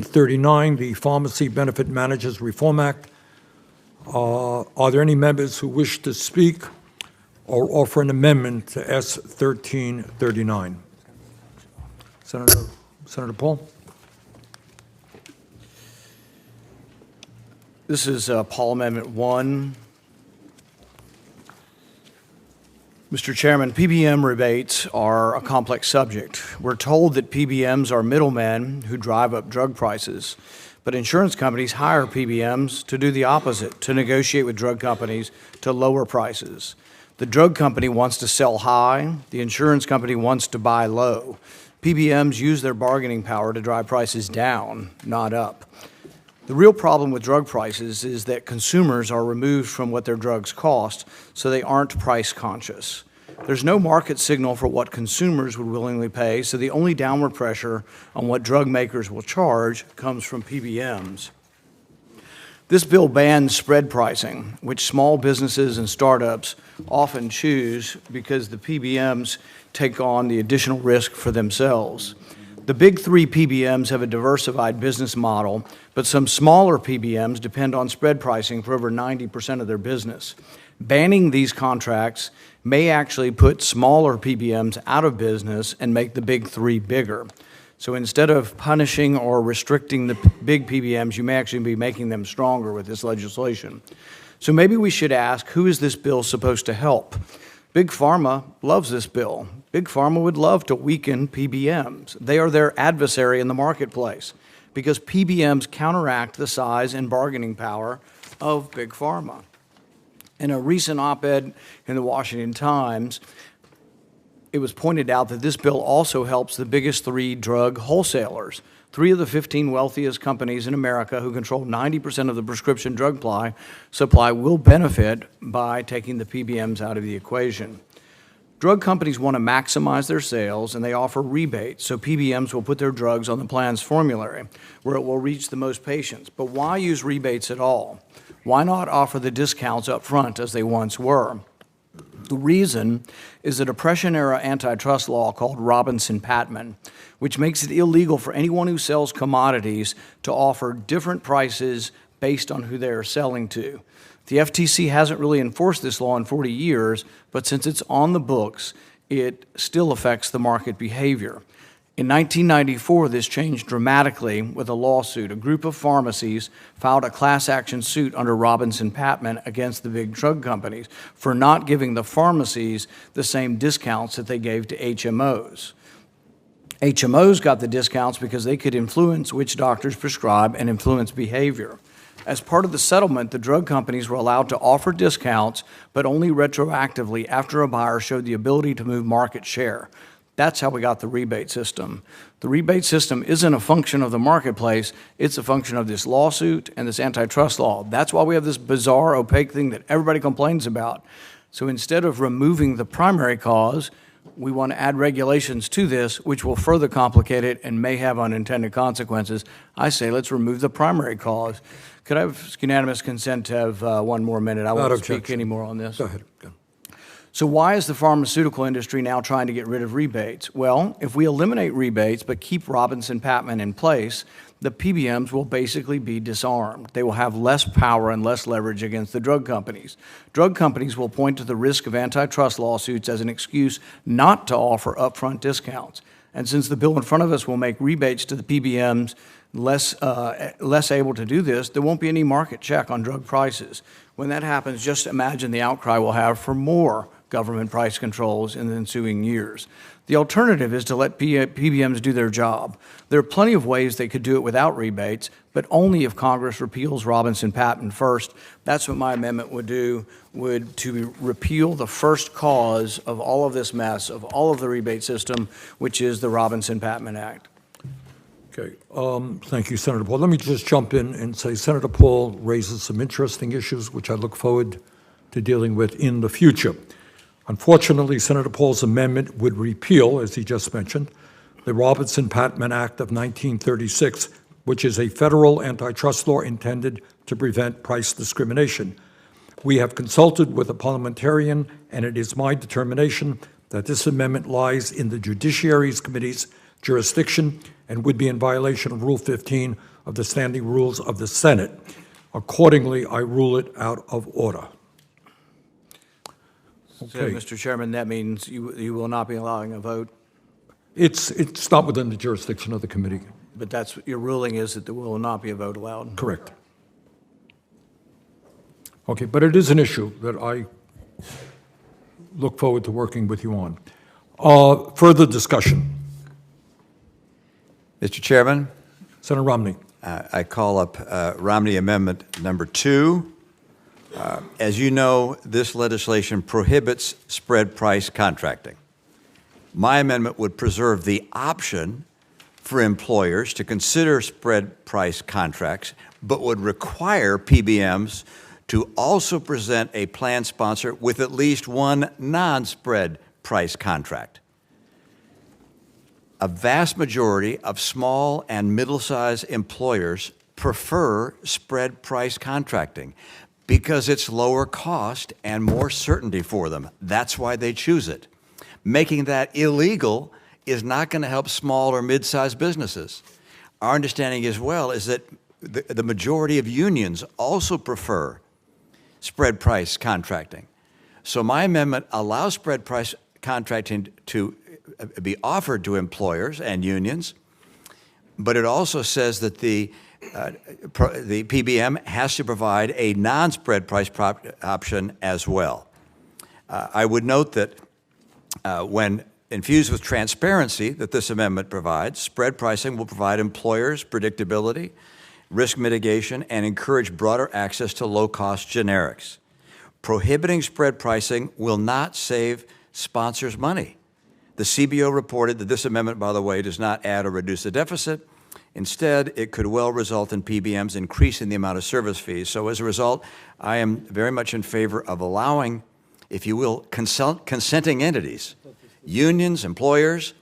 39, the Pharmacy Benefit Managers Reform Act. Are there any members who wish to speak or offer an amendment to S. 1339? Senator Paul? This is Paul Amendment 1. Mr. Chairman, PBM rebates are a complex subject. We're told that PBMs are middlemen who drive up drug prices, but insurance companies hire PBMs to do the opposite, to negotiate with drug companies to lower prices. The drug company wants to sell high, the insurance company wants to buy low. PBMs use their bargaining power to drive prices down, not up. The real problem with drug prices is that consumers are removed from what their drugs cost, so they aren't price conscious. There's no market signal for what consumers would willingly pay, so the only downward pressure on what drug makers will charge comes from PBMs. This bill bans spread pricing, which small businesses and startups often choose because the PBMs take on the additional risk for themselves. The big three PBMs have a diversified business model, but some smaller PBMs depend on spread pricing for over 90% of their business. Banning these contracts may actually put smaller PBMs out of business and make the big three bigger. So instead of punishing or restricting the big PBMs, you may actually be making them stronger with this legislation. So maybe we should ask, who is this bill supposed to help? Big Pharma loves this bill. Big Pharma would love to weaken PBMs. They are their adversary in the marketplace because PBMs counteract the size and bargaining power of Big Pharma. In a recent op-ed in the Washington Times, it was pointed out that this bill also helps the biggest three drug wholesalers. 3 of the 15 wealthiest companies in America who control 90% of the prescription drug supply will benefit by taking the PBMs out of the equation. Drug companies want to maximize their sales, and they offer rebates, so PBMs will put their drugs on the plan's formulary, where it will reach the most patients. But why use rebates at all? Why not offer the discounts up front as they once were? The reason is a Depression-era antitrust law called Robinson-Patman, which makes it illegal for anyone who sells commodities to offer different prices based on who they are selling to. The FTC hasn't really enforced this law in 40 years, but since it's on the books, it still affects the market behavior. In 1994, this changed dramatically with a lawsuit. A group of pharmacies filed a class action suit under Robinson-Patman against the big drug companies for not giving the pharmacies the same discounts that they gave to HMOs. HMOs got the discounts because they could influence which doctors prescribe and influence behavior. As part of the settlement, the drug companies were allowed to offer discounts, but only retroactively after a buyer showed the ability to move market share. That's how we got the rebate system. The rebate system isn't a function of the marketplace, it's a function of this lawsuit and this antitrust law. That's why we have this bizarre, opaque thing that everybody complains about. So instead of removing the primary cause, we want to add regulations to this, which will further complicate it and may have unintended consequences. I say let's remove the primary cause. Could I have unanimous consent to have one more minute? I won't speak anymore on this. Go ahead. Go. So why is the pharmaceutical industry now trying to get rid of rebates? Well, if we eliminate rebates but keep Robinson-Patman in place, the PBMs will basically be disarmed. They will have less power and less leverage against the drug companies. Drug companies will point to the risk of antitrust lawsuits as an excuse not to offer upfront discounts. And since the bill in front of us will make rebates to the PBMs less able to do this, there won't be any market check on drug prices. When that happens, just imagine the outcry we'll have for more government price controls in the ensuing years. The alternative is to let PBMs do their job. There are plenty of ways they could do it without rebates, but only if Congress repeals Robinson-Patman first. That's what my amendment would do, to repeal the first cause of all of this mess, of all of the rebate system, which is the Robinson-Patman Act. Okay, thank you, Senator Paul. Let me just jump in and say Senator Paul raises some interesting issues, which I look forward to dealing with in the future. Unfortunately, Senator Paul's amendment would repeal, as he just mentioned, the Robinson-Patman Act of 1936, which is a federal antitrust law intended to prevent price discrimination. We have consulted with a parliamentarian, and it is my determination that this amendment lies in the Judiciary Committee's jurisdiction and would be in violation of Rule 15 of the standing rules of the Senate. Accordingly, I rule it out of order. So, Okay. Mr. Chairman, that means you will not be allowing a vote, It's not within the jurisdiction of the committee. but that's, your ruling is that there will not be a vote allowed. Correct. Okay, but it is an issue that I look forward to working with you on. Further discussion. Mr. Chairman, Senator Romney. I call up Romney Amendment Number 2. As you know, this legislation prohibits spread price contracting. My amendment would preserve the option for employers to consider spread price contracts, but would require PBMs to also present a plan sponsor with at least one non-spread price contract. A vast majority of small and middle-sized employers prefer spread price contracting because it's lower cost and more certainty for them. That's why they choose it. Making that illegal is not going to help small or mid-sized businesses. Our understanding as well is that the majority of unions also prefer spread price contracting. So my amendment allows spread price contracting to be offered to employers and unions, but it also says that the PBM has to provide a non-spread price option as well. I would note that when infused with transparency that this amendment provides, spread pricing will provide employers predictability, risk mitigation, and encourage broader access to low-cost generics. Prohibiting spread pricing will not save sponsors money. The CBO reported that this amendment, by the way, does not add or reduce the deficit. Instead, it could well result in PBMs increasing the amount of service fees. So as a result, I am very much in favor of allowing, if you will, consenting entities, unions, employers,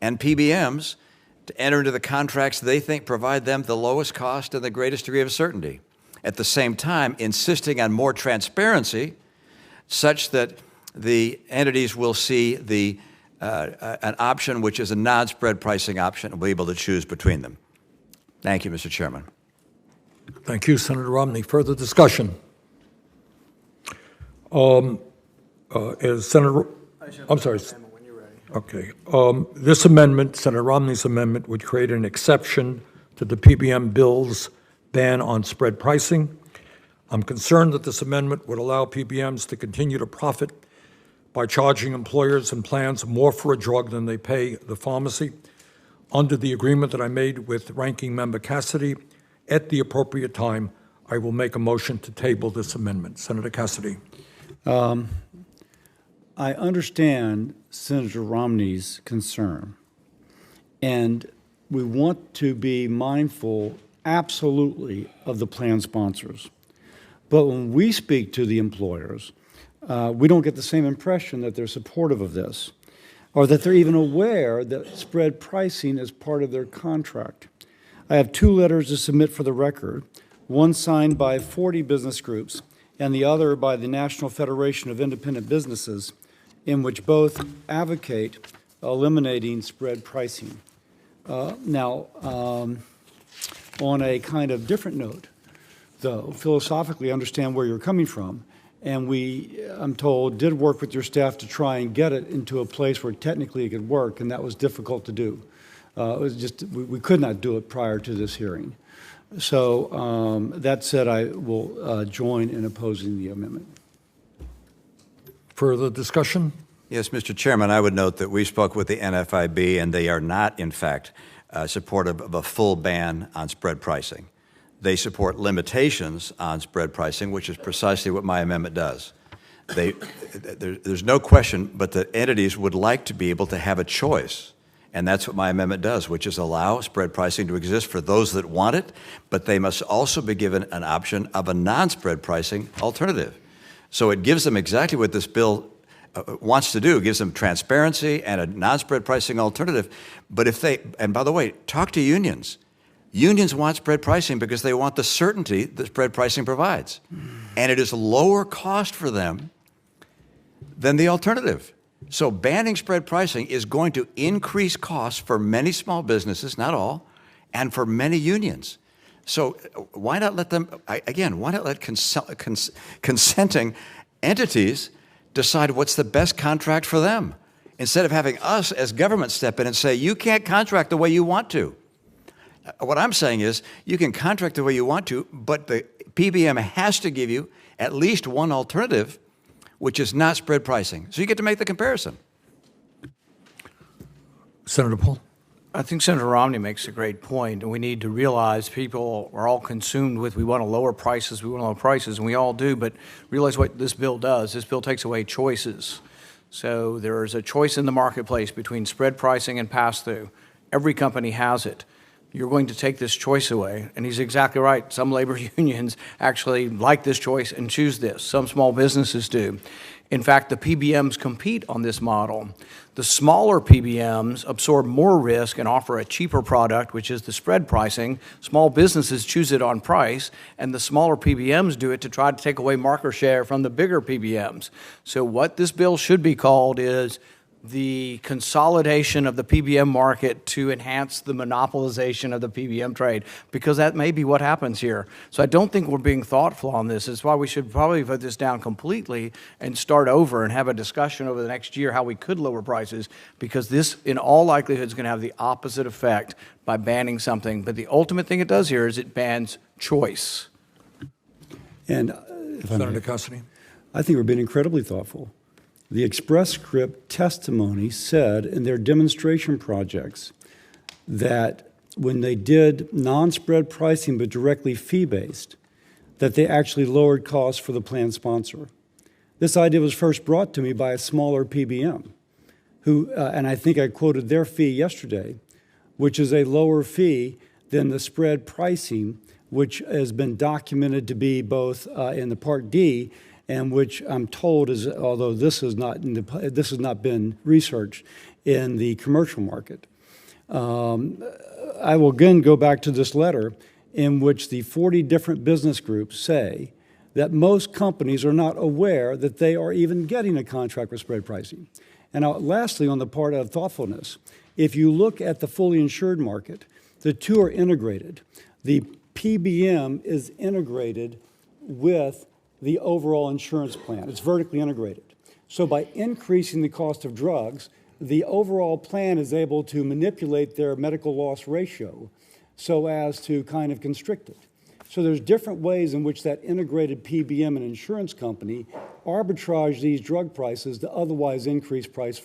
and PBMs to enter into the contracts they think provide them the lowest cost and the greatest degree of certainty. At the same time, insisting on more transparency such that the entities will see an option which is a non-spread pricing option and will be able to choose between them. Thank you, Mr. Chairman. Thank you, Senator Romney. Further discussion? Is Senator, I'm sorry. When you're ready. Okay. This amendment, Senator Romney's amendment, would create an exception to the PBM bill's ban on spread pricing. I'm concerned that this amendment would allow PBMs to continue to profit by charging employers and plans more for a drug than they pay the pharmacy. Under the agreement that I made with Ranking Member Cassidy, at the appropriate time, I will make a motion to table this amendment. Senator Cassidy. I understand Senator Romney's concern, and we want to be mindful absolutely of the plan sponsors. But when we speak to the employers, we don't get the same impression that they're supportive of this, or that they're even aware that spread pricing is part of their contract. I have 2 letters to submit for the record, one signed by 40 business groups and the other by the National Federation of Independent Businesses, in which both advocate eliminating spread pricing. Now, on a kind of different note, though, philosophically understand where you're coming from, and we, I'm told, did work with your staff to try and get it into a place where technically it could work, and that was difficult to do. It was just, we could not do it prior to this hearing. So that said, I will join in opposing the amendment. Further discussion? Yes, Mr. Chairman, I would note that we spoke with the NFIB, and they are not, in fact, supportive of a full ban on spread pricing. They support limitations on spread pricing, which is precisely what my amendment does. There's no question, but the entities would like to be able to have a choice, and that's what my amendment does, which is allow spread pricing to exist for those that want it, but they must also be given an option of a non-spread pricing alternative. So it gives them exactly what this bill wants to do. It gives them transparency and a non-spread pricing alternative. But if they, and by the way, talk to unions. Unions want spread pricing because they want the certainty that spread pricing provides. And it is lower cost for them than the alternative. So banning spread pricing is going to increase costs for many small businesses, not all, and for many unions. So why not let them, again, why not let consenting entities decide what's the best contract for them, instead of having us as government step in and say, you can't contract the way you want to. What I'm saying is, you can contract the way you want to, but the PBM has to give you at least one alternative, which is not spread pricing. So you get to make the comparison. Senator Paul? I think Senator Romney makes a great point, and we need to realize people are all consumed with, we want to lower prices, and we all do, but realize what this bill does. This bill takes away choices. So there is a choice in the marketplace between spread pricing and pass-through. Every company has it. You're going to take this choice away, and he's exactly right. Some labor unions actually like this choice and choose this. Some small businesses do. In fact, the PBMs compete on this model. The smaller PBMs absorb more risk and offer a cheaper product, which is the spread pricing. Small businesses choose it on price, and the smaller PBMs do it to try to take away market share from the bigger PBMs. So what this bill should be called is the consolidation of the PBM market to enhance the monopolization of the PBM trade, because that may be what happens here. So I don't think we're being thoughtful on this. It's why we should probably put this down completely and start over and have a discussion over the next year how we could lower prices, because this, in all likelihood, is going to have the opposite effect by banning something. But the ultimate thing it does here is it bans choice. And if I may, Senator Cassidy? I think we're being incredibly thoughtful. The Express Script testimony said in their demonstration projects that when they did non-spread pricing but directly fee-based, that they actually lowered costs for the plan sponsor. This idea was first brought to me by a smaller PBM, who, and I think I quoted their fee yesterday, which is a lower fee than the spread pricing, which has been documented to be both in the Part D, and which I'm told is, although this has not been researched in the commercial market. I will again go back to this letter in which the 40 different business groups say that most companies are not aware that they are even getting a contract with spread pricing. And now, lastly, on the part of thoughtfulness, if you look at the fully insured market, the two are integrated. The PBM is integrated with the overall insurance plan. It's vertically integrated. So by increasing the cost of drugs, the overall plan is able to manipulate their medical loss ratio so as to kind of constrict it. So there's different ways in which that integrated PBM and insurance company arbitrage these drug prices to otherwise increase price.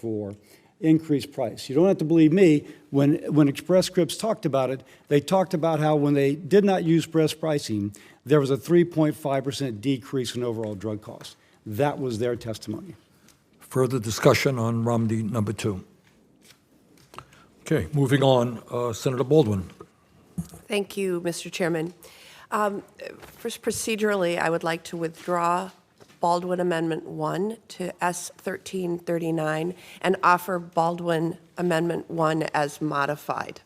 You don't have to believe me. When Express Scripts talked about it, they talked about how when they did not use spread pricing, there was a 3.5% decrease in overall drug costs. That was their testimony. Further discussion on Romney number 2. Okay, moving on, Senator Baldwin. Thank you, Mr. Chairman. First, procedurally, I would like to withdraw Baldwin Amendment 1 to S 1339 and offer Baldwin Amendment 1 as modified.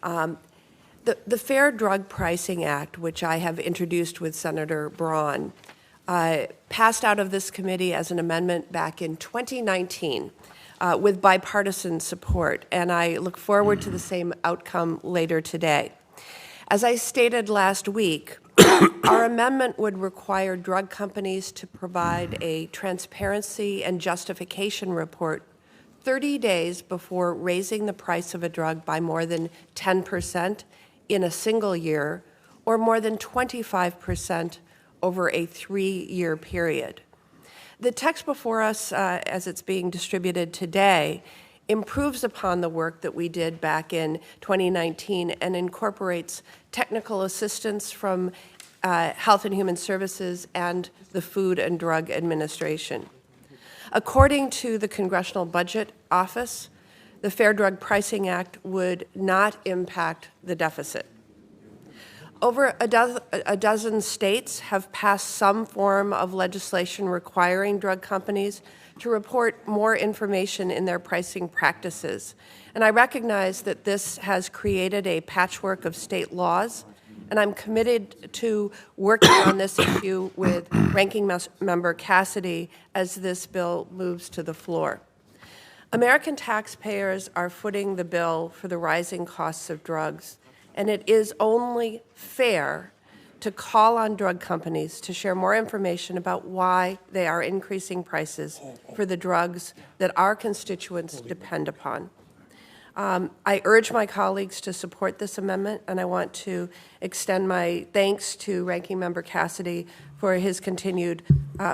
The Fair Drug Pricing Act, which I have introduced with Senator Braun, passed out of this committee as an amendment back in 2019 with bipartisan support, and I look forward to the same outcome later today. As I stated last week, our amendment would require drug companies to provide a transparency and justification report 30 days before raising the price of a drug by more than 10% in a single year, or more than 25% over a 3-year period. The text before us, as it's being distributed today, improves upon the work that we did back in 2019 and incorporates technical assistance from Health and Human Services and the Food and Drug Administration. According to the Congressional Budget Office, the Fair Drug Pricing Act would not impact the deficit. Over a dozen states have passed some form of legislation requiring drug companies to report more information in their pricing practices. And I recognize that this has created a patchwork of state laws, and I'm committed to working on this issue with Ranking Member Cassidy as this bill moves to the floor. American taxpayers are footing the bill for the rising costs of drugs, and it is only fair to call on drug companies to share more information about why they are increasing prices for the drugs that our constituents depend upon. I urge my colleagues to support this amendment, and I want to extend my thanks to Ranking Member Cassidy for his continued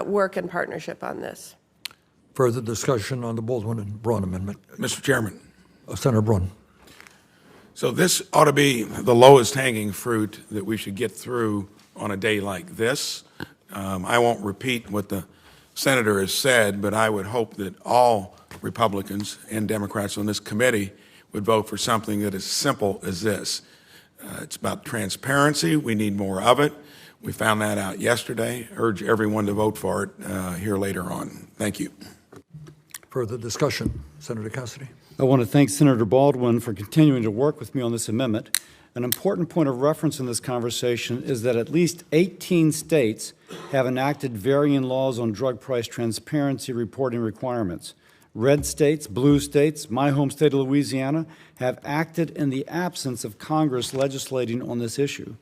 work and partnership on this. Further discussion on the Baldwin and Braun amendment. Mr. Chairman, Senator Braun. so this ought to be the lowest hanging fruit that we should get through on a day like this. I won't repeat what the senator has said, but I would hope that all Republicans and Democrats on this committee would vote for something that is simple as this. It's about transparency. We need more of it. We found that out yesterday. Urge everyone to vote for it here later on. Thank you. Further discussion. Senator Cassidy. I want to thank Senator Baldwin for continuing to work with me on this amendment. An important point of reference in this conversation is that at least 18 states have enacted varying laws on drug price transparency reporting requirements. Red states, blue states, my home state of Louisiana have acted in the absence of Congress legislating on this issue.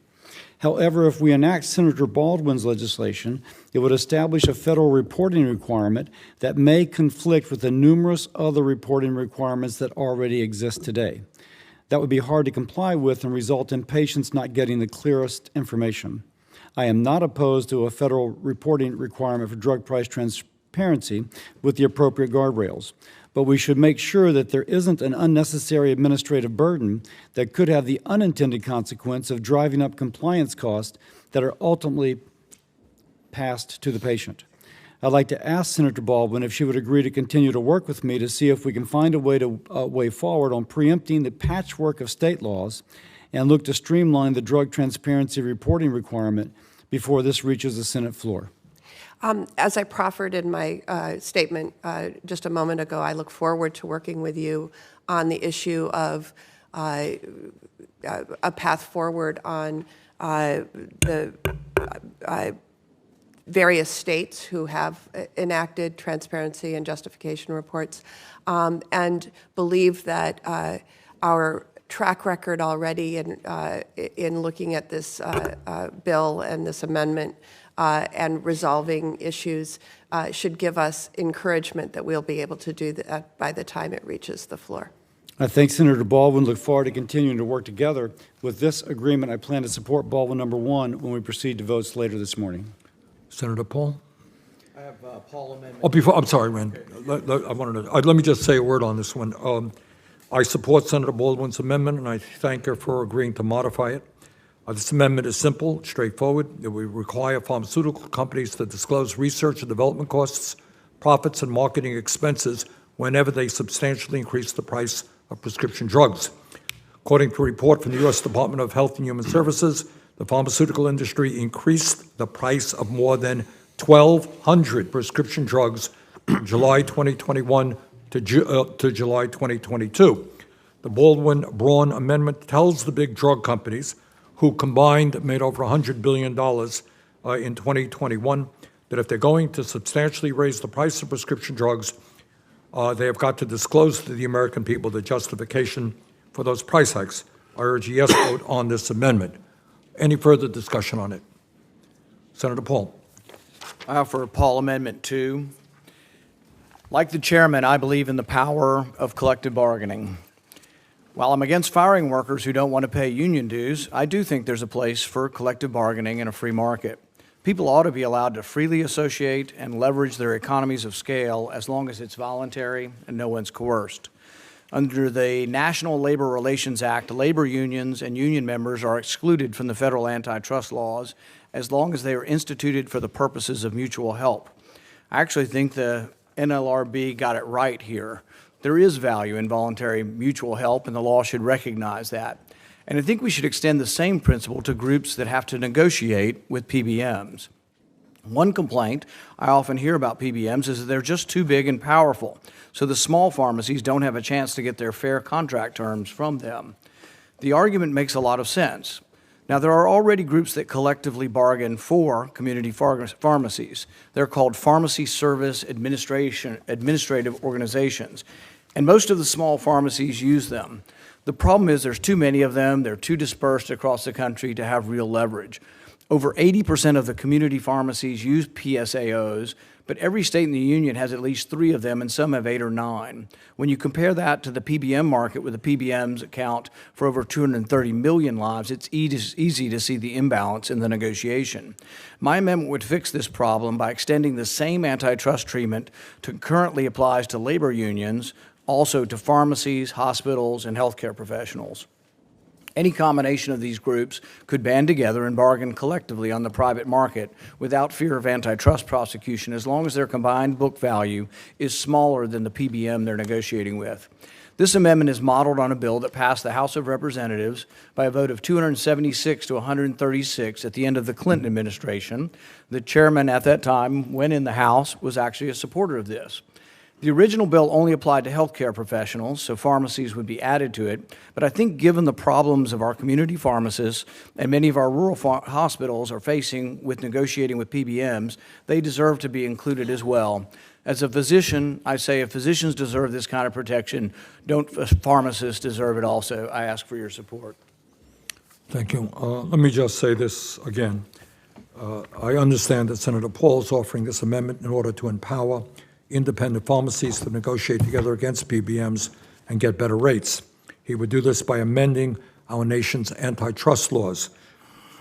However, if we enact Senator Baldwin's legislation, it would establish a federal reporting requirement that may conflict with the numerous other reporting requirements that already exist today. That would be hard to comply with and result in patients not getting the clearest information. I am not opposed to a federal reporting requirement for drug price transparency with the appropriate guardrails, but we should make sure that there isn't an unnecessary administrative burden that could have the unintended consequence of driving up compliance costs that are ultimately passed to the patient. I'd like to ask Senator Baldwin if she would agree to continue to work with me to see if we can find a way forward on preempting the patchwork of state laws and look to streamline the drug transparency reporting requirement before this reaches the Senate floor. As I proffered in my statement just a moment ago, I look forward to working with you on the issue of a path forward on the various states who have enacted transparency and justification reports, and believe that our track record already in looking at this bill and this amendment and resolving issues should give us encouragement that we'll be able to do that by the time it reaches the floor. I thank Senator Baldwin. Look forward to continuing to work together. With this agreement, I plan to support Baldwin number 1 when we proceed to votes later this morning. Senator Paul. I have Paul amendment. Oh, before, I'm sorry, Rand. Let me just say a word on this one. I support Senator Baldwin's amendment, and I thank her for agreeing to modify it. This amendment is simple, straightforward. It will require pharmaceutical companies to disclose research and development costs, profits, and marketing expenses whenever they substantially increase the price of prescription drugs. According to a report from the U.S. Department of Health and Human Services, the pharmaceutical industry increased the price of more than 1,200 prescription drugs from July 2021 to July 2022. The Baldwin-Braun amendment tells the big drug companies, who combined made over $100 billion in 2021, that if they're going to substantially raise the price of prescription drugs, they have got to disclose to the American people the justification for those price hikes. I urge a yes vote on this amendment. Any further discussion on it? Senator Paul. I offer Paul Amendment 2. Like the chairman, I believe in the power of collective bargaining. While I'm against firing workers who don't want to pay union dues, I do think there's a place for collective bargaining in a free market. People ought to be allowed to freely associate and leverage their economies of scale as long as it's voluntary and no one's coerced. Under the National Labor Relations Act, labor unions and union members are excluded from the federal antitrust laws as long as they are instituted for the purposes of mutual help. I actually think the NLRB got it right here. There is value in voluntary mutual help, and the law should recognize that. And I think we should extend the same principle to groups that have to negotiate with PBMs. One complaint I often hear about PBMs is that they're just too big and powerful, so the small pharmacies don't have a chance to get their fair contract terms from them. The argument makes a lot of sense. Now, there are already groups that collectively bargain for community pharmacies. They're called Pharmacy Service Administrative Organizations. and most of the small pharmacies use them. The problem is there's too many of them. They're too dispersed across the country to have real leverage. Over 80% of the community pharmacies use PSAOs, but every state in the union has at least 3 of them, and some have 8 or 9. When you compare that to the PBM market, where the PBMs account for over 230 million lives, it's easy to see the imbalance in the negotiation. My amendment would fix this problem by extending the same antitrust treatment that currently applies to labor unions, also to pharmacies, hospitals, and healthcare professionals. Any combination of these groups could band together and bargain collectively on the private market without fear of antitrust prosecution, as long as their combined book value is smaller than the PBM they're negotiating with. This amendment is modeled on a bill that passed the House of Representatives by a vote of 276 to 136 at the end of the Clinton administration. The chairman at that time, when in the House, was actually a supporter of this. The original bill only applied to healthcare professionals, so pharmacies would be added to it. But I think given the problems of our community pharmacists and many of our rural hospitals are facing with negotiating with PBMs, they deserve to be included as well. As a physician, I say if physicians deserve this kind of protection, don't pharmacists deserve it also? I ask for your support. Thank you. Let me just say this again. I understand that Senator Paul is offering this amendment in order to empower independent pharmacies to negotiate together against PBMs and get better rates. He would do this by amending our nation's antitrust laws.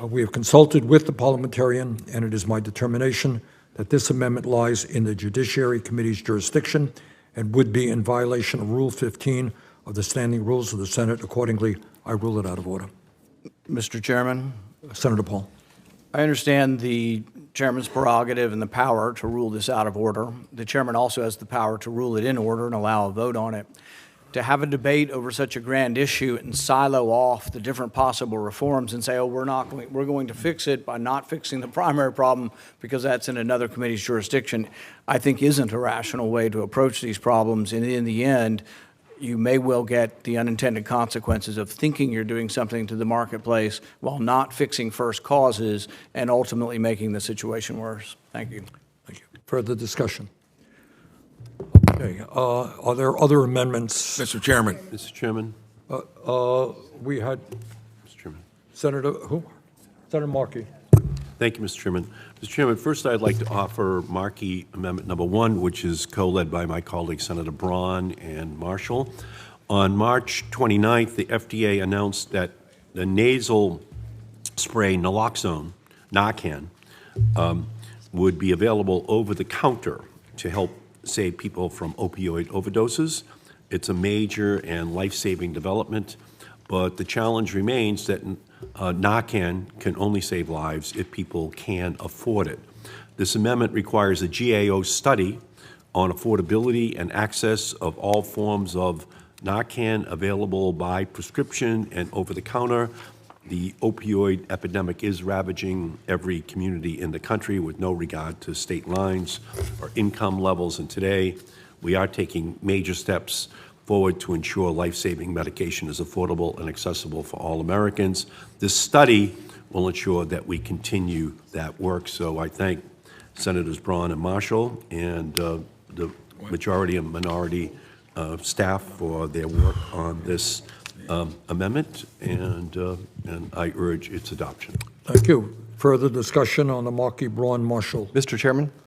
We have consulted with the parliamentarian, and it is my determination that this amendment lies in the Judiciary Committee's jurisdiction and would be in violation of Rule 15 of the standing rules of the Senate. Accordingly, I rule it out of order. Mr. Chairman, Senator Paul. I understand the chairman's prerogative and the power to rule this out of order. The chairman also has the power to rule it in order and allow a vote on it. To have a debate over such a grand issue and silo off the different possible reforms and say, oh, we're going to fix it by not fixing the primary problem because that's in another committee's jurisdiction, I think isn't a rational way to approach these problems. And in the end, you may well get the unintended consequences of thinking you're doing something to the marketplace while not fixing first causes and ultimately making the situation worse. Thank you. Thank you. Further discussion? Okay. Are there other amendments? Mr. Chairman. Mr. Chairman. We had Mr. Chairman. Senator who? Senator Markey. Thank you, Mr. Chairman. Mr. Chairman, first I'd like to offer Markey Amendment Number 1, which is co-led by my colleagues Senator Braun and Marshall. On March 29th, the FDA announced that the nasal spray naloxone, Narcan, would be available over the counter to help save people from opioid overdoses. It's a major and life-saving development, but the challenge remains that Narcan can only save lives if people can afford it. This amendment requires a GAO study on affordability and access of all forms of Narcan available by prescription and over-the-counter. The opioid epidemic is ravaging every community in the country with no regard to state lines or income levels, and today we are taking major steps forward to ensure life-saving medication is affordable and accessible for all Americans. This study will ensure that we continue that work, so I thank Senators Braun and Marshall and the majority and minority staff for their work on this amendment, and I urge its adoption. Thank you. Further discussion on the Markey, Braun, Marshall? Mr. Chairman?